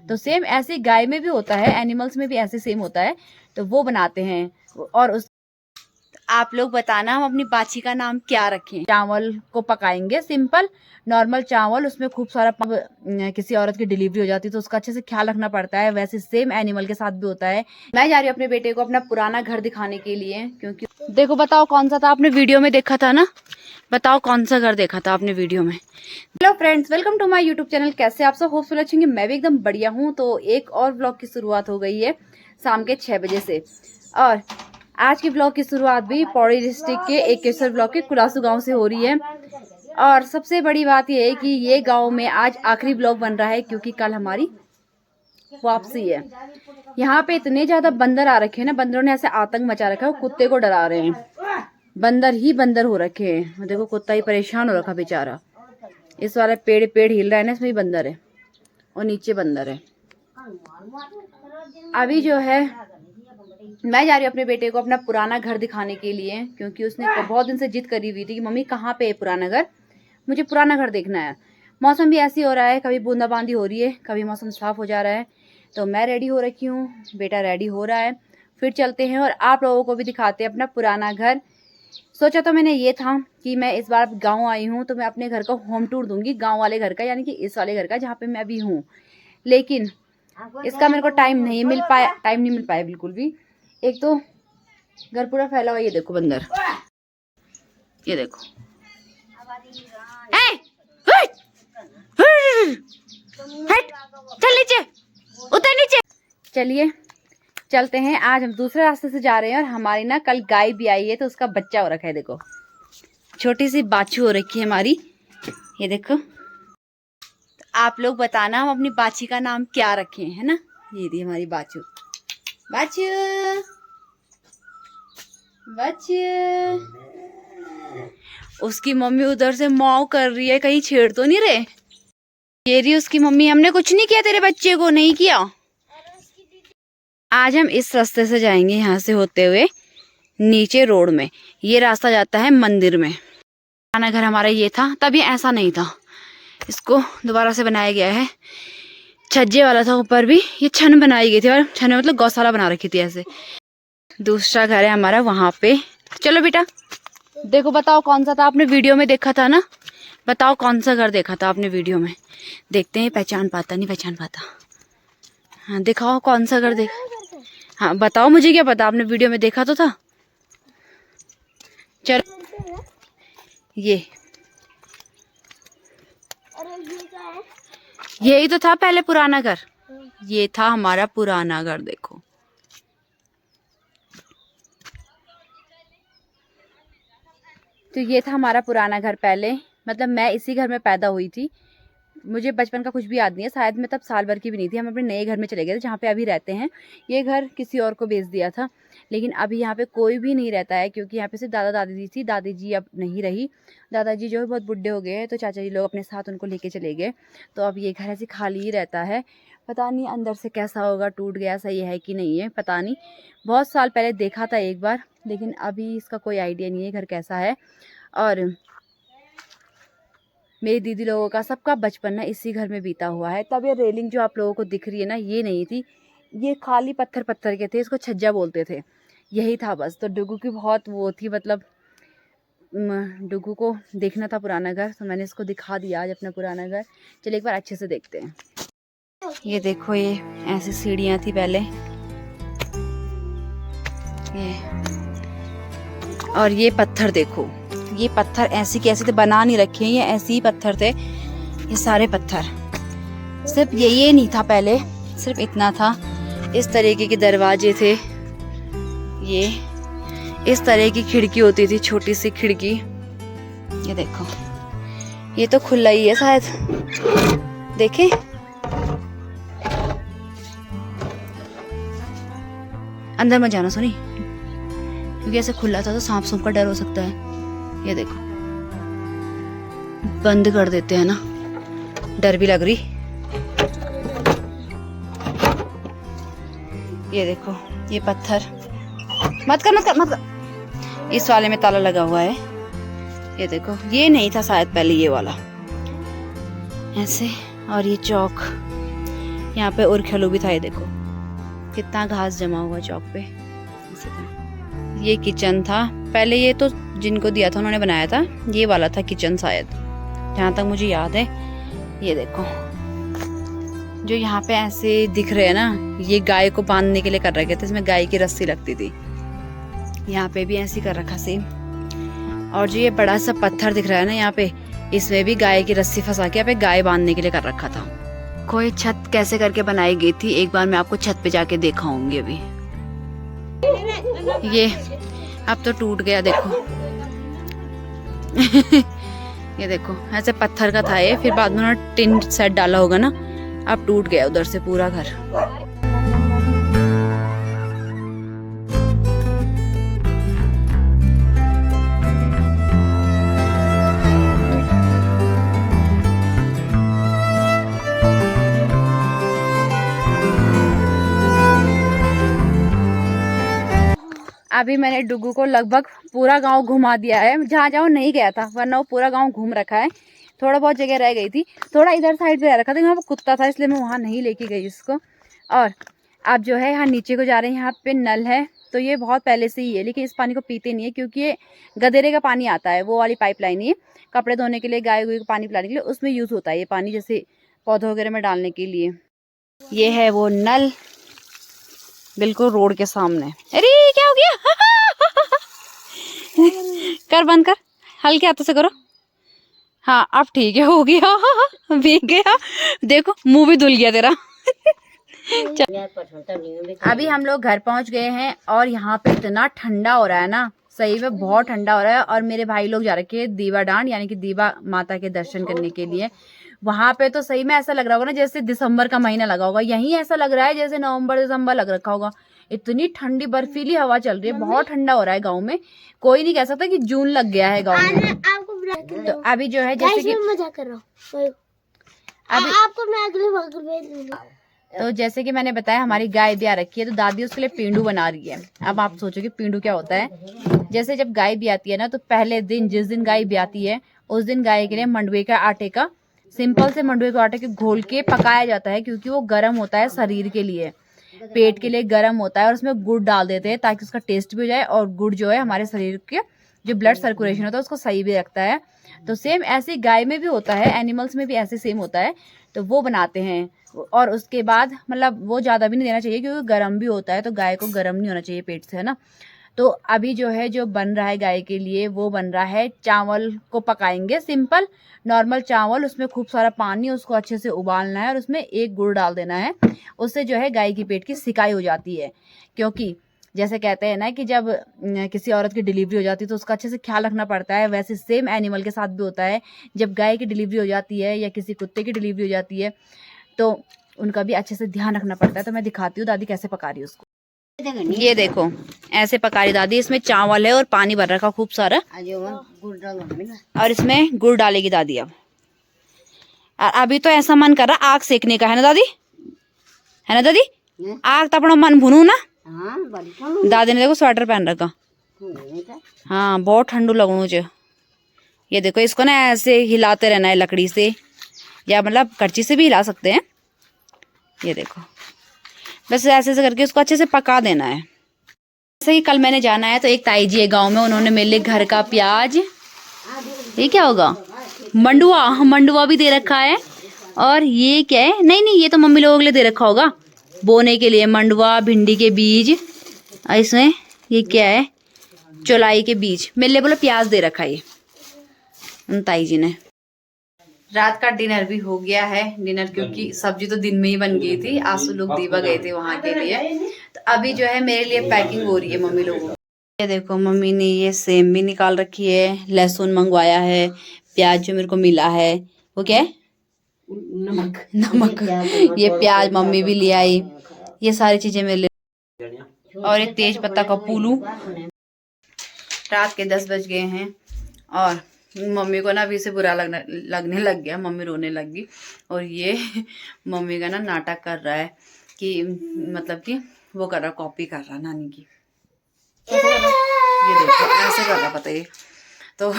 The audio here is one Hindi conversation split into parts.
तो सेम ऐसे गाय में भी होता है, एनिमल्स में भी ऐसे सेम होता है, तो वो बनाते हैं। और उस आप लोग बताना हम अपनी बाछी का नाम क्या रखें। चावल को पकाएंगे, सिंपल नॉर्मल चावल, उसमें खूब सारा किसी औरत की डिलीवरी हो जाती है तो उसका अच्छे से ख्याल रखना पड़ता है, वैसे सेम एनिमल के साथ भी होता है। मैं जा रही हूँ अपने बेटे को अपना पुराना घर दिखाने के लिए, क्योंकि देखो बताओ कौन सा था आपने वीडियो में देखा था ना, बताओ कौन सा घर देखा था आपने वीडियो में। Hello friends, welcome to my YouTube channel. कैसे आप सब होपफुल अच्छे होंगे, मैं भी एकदम बढ़िया हूँ। तो एक और ब्लॉग की शुरुआत हो गई है शाम के 6 बजे से, और आज की ब्लॉग की शुरुआत भी पौड़ी डिस्ट्रिक्ट के एकेश्वर ब्लॉक के कुलासू गांव से हो रही है। और सबसे बड़ी बात यह है कि ये गांव में आज आखिरी ब्लॉग बन रहा है, क्योंकि कल हमारी वापसी है। यहाँ पे इतने ज्यादा बंदर आ रखे हैं ना, बंदरों ने ऐसे आतंक मचा रखा है, कुत्ते को डरा रहे हैं। बंदर ही बंदर हो रखे हैं। देखो कुत्ता ही परेशान हो रखा बेचारा। इस वाले पेड़ हिल रहा है ना, इसमें भी बंदर है और नीचे बंदर है। अभी जो है मैं जा रही हूँ अपने बेटे को अपना पुराना घर दिखाने के लिए, क्योंकि उसने बहुत दिन से जिद करी हुई थी कि मम्मी कहाँ पे है पुराना घर, मुझे पुराना घर देखना है। मौसम भी ऐसी हो रहा है, कभी बूंदाबांदी हो रही है, कभी मौसम साफ हो जा रहा है। तो मैं रेडी हो रखी हूँ, बेटा रेडी हो रहा है, फिर चलते हैं और आप लोगों को भी दिखाते हैं अपना पुराना घर। सोचा तो मैंने ये था कि मैं इस बार गाँव आई हूँ तो मैं अपने घर का होम टूर दूंगी, गाँव वाले घर का, यानी कि इस वाले घर का जहाँ पे मैं अभी हूँ। लेकिन इसका मेरे को टाइम नहीं मिल पाया बिल्कुल भी। एक तो घर पूरा फैला हुआ, ये देखो बंदर, ये देखो। हट, चल नीचे, उतर नीचे। चलिए चलते हैं। आज हम दूसरे रास्ते से जा रहे हैं और हमारी ना कल गाय भी आई है, तो उसका बच्चा हो रखा है। देखो छोटी सी बाछू हो रखी है हमारी, ये देखो। आप लोग बताना हम अपनी बाछी का नाम क्या रखें, है ना। ये थी हमारी बाछू, बाछू बाछू। उसकी मम्मी उधर से मौं कर रही है, कहीं छेड़ तो नहीं रहे। ये रही उसकी मम्मी, हमने कुछ नहीं किया तेरे बच्चे को, नहीं किया। आज हम इस रास्ते से जाएंगे, यहाँ से होते हुए नीचे रोड में। ये रास्ता जाता है मंदिर में। पुराना घर हमारा ये था, तभी ऐसा नहीं था, इसको दोबारा से बनाया गया है। छज्जे वाला था, ऊपर भी ये छन बनाई गई थी, और छन मतलब गौशाला बना रखी थी ऐसे। दूसरा घर है हमारा वहां पे। चलो बेटा देखो, बताओ कौन सा था आपने वीडियो में देखा था ना, बताओ कौन सा घर देखा था आपने वीडियो में। देखते हैं पहचान पाता नहीं पहचान पाता। हाँ दिखाओ कौन सा घर देखा। हाँ बताओ, मुझे क्या पता, आपने वीडियो में देखा तो था। चलो यही तो था पहले पुराना घर, ये था हमारा पुराना घर। देखो तो ये था हमारा पुराना घर पहले, मतलब मैं इसी घर में पैदा हुई थी। मुझे बचपन का कुछ भी याद नहीं है, शायद मैं तब साल भर की भी नहीं थी। हम अपने नए घर में चले गए थे जहाँ पे अभी रहते हैं। ये घर किसी और को बेच दिया था, लेकिन अभी यहाँ पे कोई भी नहीं रहता है, क्योंकि यहाँ पे सिर्फ दादा दादी थी। दादी जी अब नहीं रही, दादाजी जो है बहुत बुढ़े हो गए हैं, तो चाचा जी लोग अपने साथ उनको लेके चले गए। तो अब ये घर ऐसे खाली ही रहता है। पता नहीं अंदर से कैसा होगा, टूट गया सही है कि नहीं है पता नहीं। बहुत साल पहले देखा था एक बार, लेकिन अभी इसका कोई आइडिया नहीं है घर कैसा है। और मेरी दीदी लोगों का सबका बचपन ना इसी घर में बीता हुआ है। तब ये रेलिंग जो आप लोगों को दिख रही है ना, ये नहीं थी, ये खाली पत्थर पत्थर के थे, इसको छज्जा बोलते थे, यही था बस। तो डुगू की बहुत वो थी, मतलब डुगू को देखना था पुराना घर, तो मैंने इसको दिखा दिया आज अपना पुराना घर। चलिए एक बार अच्छे से देखते हैं। ये देखो, ये ऐसी सीढ़ियाँ थी पहले, ये और ये पत्थर देखो, ये पत्थर ऐसी कैसे थे, बना नहीं रखे हैं, ये ऐसे ही पत्थर थे। ये सारे पत्थर, सिर्फ ये नहीं था पहले, सिर्फ इतना था। इस तरीके के दरवाजे थे, ये इस तरह की खिड़की होती थी, छोटी सी खिड़की। ये देखो, ये तो खुला ही है शायद, देखें। अंदर मत जाना सोनी, क्योंकि ऐसे खुला था तो सांप सूप का डर हो सकता है। ये देखो बंद कर देते हैं ना, डर भी लग रही। ये देखो, ये पत्थर मत कर। इस वाले में ताला लगा हुआ है। ये देखो, ये नहीं था शायद पहले ये वाला, ऐसे। और ये चौक, यहाँ पे उरखलू भी था, ये देखो कितना घास जमा हुआ चौक पे। ये किचन था पहले, ये तो जिनको दिया था उन्होंने बनाया था, ये वाला था किचन शायद, जहाँ तक मुझे याद है। ये देखो जो यहाँ पे ऐसे दिख रहे हैं ना, ये गाय को बांधने के लिए कर रखे थे, इसमें गाय की रस्सी लगती थी। यहाँ पे भी ऐसे कर रखा सेम। और जो ये बड़ा सा पत्थर दिख रहा है ना यहाँ पे, इसमें भी गाय की रस्सी फंसा के यहाँ पे गाय बांधने के लिए कर रखा था। कोई छत कैसे करके बनाई गई थी, एक बार मैं आपको छत पे जाके दिखाऊंगी। अभी ये अब तो टूट गया देखो। ये देखो ऐसे पत्थर का था ये, फिर बाद में उन्होंने टिन सेट डाला होगा ना, अब टूट गया उधर से पूरा घर। अभी मैंने डुगू को लगभग पूरा गांव घुमा दिया है, जहाँ जहाँ नहीं गया था, वरना वो पूरा गांव घूम रखा है। थोड़ा बहुत जगह रह गई थी, थोड़ा इधर साइड पे रह रखा था, वहाँ पर कुत्ता था इसलिए मैं वहाँ नहीं लेके गई उसको। और आप जो है यहाँ नीचे को जा रहे हैं, यहाँ पे नल है, तो ये बहुत पहले से ही है, लेकिन इस पानी को पीते नहीं है क्योंकि ये गदेरे का पानी आता है, वो वाली पाइपलाइन ही है, कपड़े धोने के लिए, गाय को पानी पिलाने के लिए उसमें यूज़ होता है ये पानी, जैसे पौधों वगैरह में डालने के लिए। ये है वो नल बिल्कुल रोड के सामने। अरे क्या हो गया? कर बंद कर, हल्के हाथों से करो। हाँ अब ठीक है, हो गया, भीग गया, देखो मुंह भी धुल गया तेरा। अभी हम लोग घर पहुंच गए हैं और यहाँ पे इतना ठंडा हो रहा है ना, सही में बहुत ठंडा हो रहा है। और मेरे भाई लोग जा रखे हैं दीवाडांड, यानी कि दीवा माता के दर्शन करने के लिए। वहां पे तो सही में ऐसा लग रहा होगा ना जैसे दिसंबर का महीना लगा होगा, यहीं ऐसा लग रहा है जैसे नवंबर दिसंबर लग रखा होगा। इतनी ठंडी बर्फीली हवा चल रही है, बहुत ठंडा हो रहा है गाँव में, कोई नहीं कह सकता कि जून लग गया है गाँव में। तो अभी जो है जैसे कि मजाक कर रहा हूं, अभी आपको मैं अगले वक्त भेज दूंगा। तो जैसे कि मैंने बताया हमारी गाय भी आ रखी है, तो दादी उसके लिए पेंडू बना रही है। अब आप सोचोगे पेंडू क्या होता है। जैसे जब गाय भी आती है ना, तो पहले दिन जिस दिन गाय भी आती है उस दिन गाय के लिए मंडुए के आटे का, सिंपल से मंडुए के आटे के घोल के पकाया जाता है, क्योंकि वो गर्म होता है शरीर के लिए, पेट के लिए गर्म होता है। और उसमें गुड़ डाल देते हैं ताकि उसका टेस्ट भी हो जाए, और गुड़ जो है हमारे शरीर के जो ब्लड सर्कुलेशन होता है उसको सही भी रखता है। तो सेम ऐसे गाय में भी होता है, एनिमल्स में भी ऐसे सेम होता है, तो वो बनाते हैं। और उसके बाद मतलब वो ज़्यादा भी नहीं देना चाहिए क्योंकि गर्म भी होता है, तो गाय को गर्म नहीं होना चाहिए पेट से, है ना। तो अभी जो है जो बन रहा है गाय के लिए, वो बन रहा है, चावल को पकाएंगे, सिंपल नॉर्मल चावल, उसमें खूब सारा पानी, उसको अच्छे से उबालना है और उसमें एक गुड़ डाल देना है। उससे जो है गाय की पेट की सिकाई हो जाती है। क्योंकि जैसे कहते हैं ना कि जब किसी औरत की डिलीवरी हो जाती है तो उसका अच्छे से ख्याल रखना पड़ता है, वैसे सेम एनिमल के साथ भी होता है। जब गाय की डिलीवरी हो जाती है या किसी कुत्ते की डिलीवरी हो जाती है तो उनका भी अच्छे से ध्यान रखना पड़ता है। तो मैं दिखाती हूँ दादी कैसे पका रही है उसको। ये देखो ऐसे पका रही दादी, इसमें चावल है और पानी भर रखा खूब सारा, और इसमें गुड़ डालेगी दादी। अब अभी तो ऐसा मन कर रहा आग सेकने का, है ना दादी, है ना दादी, आग तो अपना मन भुनू ना। दादी ने देखो स्वेटर पहन रखा, हाँ बहुत ठंडू लगनू च। ये देखो इसको ना ऐसे हिलाते रहना है लकड़ी से, या मतलब करची से भी हिला सकते हैं। ये देखो बस ऐसे ऐसे करके उसको अच्छे से पका देना है। जैसे कि कल मैंने जाना है, तो एक ताई जी है गाँव में, उन्होंने मेरे लिए घर का प्याज, ये क्या होगा, मंडुआ, मंडुआ भी दे रखा है। और ये क्या है, नहीं नहीं ये तो मम्मी लोगों के लिए दे रखा होगा, बोने के लिए मंडुआ, भिंडी के बीज, और इसमें ये क्या है, चौलाई के बीज। मेरे लिए बोलो प्याज दे रखा है ये ताई जी ने। रात का डिनर भी हो गया है, डिनर क्योंकि सब्जी तो दिन में ही बन गई थी, आंसू लोग दीवा गए थे वहां के लिए। तो अभी जो है मेरे लिए पैकिंग हो रही है मम्मी लोगों। ये देखो मम्मी ने ये सेम भी निकाल रखी है, लहसुन मंगवाया है, प्याज जो मेरे को मिला है, वो क्या है, नमक, नमक। ये प्याज मम्मी भी ले आई, ये सारी चीजें मेरे लिए। और ये तेज पत्ता का पूलू। रात के 10 बज गए हैं और मम्मी को ना अभी से बुरा लगने लग गया, मम्मी रोने लग गई। और ये मम्मी का ना नाटक कर रहा है कि मतलब कि वो कर रहा, कॉपी कर रहा नानी की। ये देखो ऐसे कर रहा, पता है। तो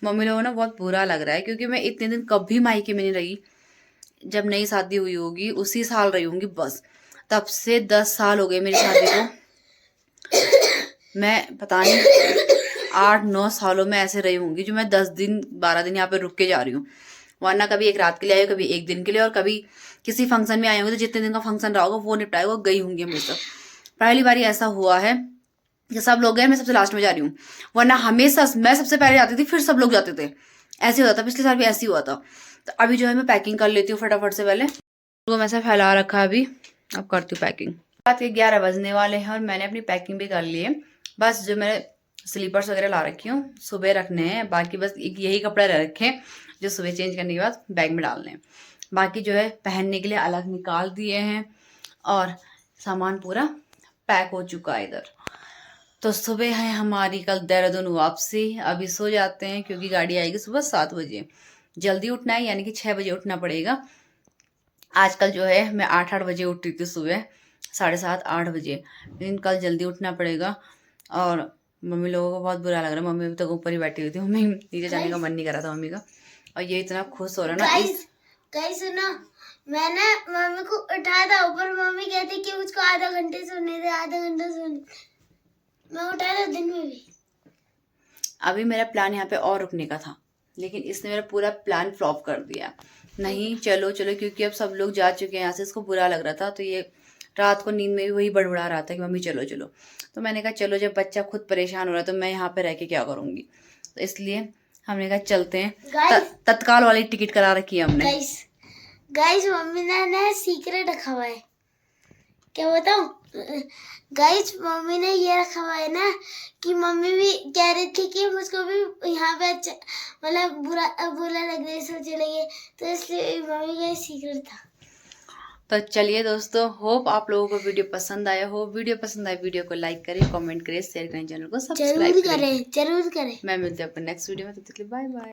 मम्मी लोगों को ना बहुत बुरा लग रहा है क्योंकि मैं इतने दिन कभी मायके में नहीं रही, जब नई शादी हुई होगी उसी साल रही होंगी बस। तब से 10 साल हो गए मेरी शादी को। मैं पता नहीं 8-9 सालों में ऐसे रही होंगी जो मैं 10 दिन 12 दिन यहाँ पे रुक के जा रही हूँ। वरना कभी एक रात के लिए आई, कभी एक दिन के लिए, और कभी किसी फंक्शन में आई होंगी तो जितने दिन का फंक्शन रहा होगा वो निपटाएगा, गई होंगी हमेशा। पहली बार ऐसा हुआ है कि सब लोग गए, मैं सबसे लास्ट में जा रही हूँ। वरना हमेशा मैं सबसे पहले जाती थी, फिर सब लोग जाते थे। ऐसे होता था, पिछले साल भी ऐसे ही हुआ था। तो अभी जो है मैं पैकिंग कर लेती हूँ फटाफट से। पहले तो मैं ऐसा फैला रखा है, अब करती हूँ पैकिंग। रात के 11 बजने वाले हैं और मैंने अपनी पैकिंग भी कर ली है। बस जो मैंने स्लीपर्स वगैरह ला रखी हूँ सुबह रखने हैं, बाकी बस यही कपड़े रखे हैं जो सुबह चेंज करने के बाद बैग में डालने हैं। बाकी जो है पहनने के लिए अलग निकाल दिए हैं और सामान पूरा पैक हो चुका है इधर। तो सुबह है हमारी कल देहरादून वापसी। अभी सो जाते हैं क्योंकि गाड़ी आएगी सुबह 7 बजे। जल्दी उठना है, यानी कि 6 बजे उठना पड़ेगा। आजकल जो है मैं 8 बजे उठती थी सुबह, 7:30-8 बजे, लेकिन कल जल्दी उठना पड़ेगा। और मम्मी लोगों को बहुत बुरा लग रहा है, मम्मी अभी तक ऊपर ही बैठी हुई थी, मम्मी नीचे जाने का मन नहीं कर रहा था मम्मी का। और ये इतना खुश हो रहा ना गाइस सुनो, मैंने मम्मी को उठाया था ऊपर, मम्मी कहती कि मुझको आधा घंटे सोने दे, आधा घंटा सोने। मैं उठाया था दिन में भी। अभी मेरा प्लान यहाँ पे और रुकने का था, लेकिन इसने मेरा पूरा प्लान फ्लॉप कर दिया। नहीं चलो चलो, क्योंकि अब सब लोग जा चुके हैं यहाँ से, इसको बुरा लग रहा था। तो ये रात को नींद में भी वही बड़बड़ा रहा था कि मम्मी चलो चलो। तो मैंने कहा चलो, जब बच्चा खुद परेशान हो रहा है तो मैं यहाँ पे रह के क्या करूँगी। तो इसलिए हमने कहा चलते हैं। तत्काल वाली टिकट करा रखी है हमने। गाइस मम्मी ने सीक्रेट रखा हुआ है, क्या बताऊं गाइस। मम्मी ने ये रखा हुआ है ना कि मम्मी भी कह रही थी कि मुझको भी यहाँ पे अच्छा मतलब बुरा लग रहा है, सब चलेंगे, तो इसलिए मम्मी का सीक्रेट था। तो चलिए दोस्तों, होप आप लोगों को वीडियो पसंद आया हो। वीडियो पसंद आए वीडियो को लाइक करें, कमेंट करें, शेयर करें, चैनल को सब्सक्राइब करें। जरूर करें। मैं मिलती हूँ आपको नेक्स्ट वीडियो में, तब तक के लिए बाय बाय।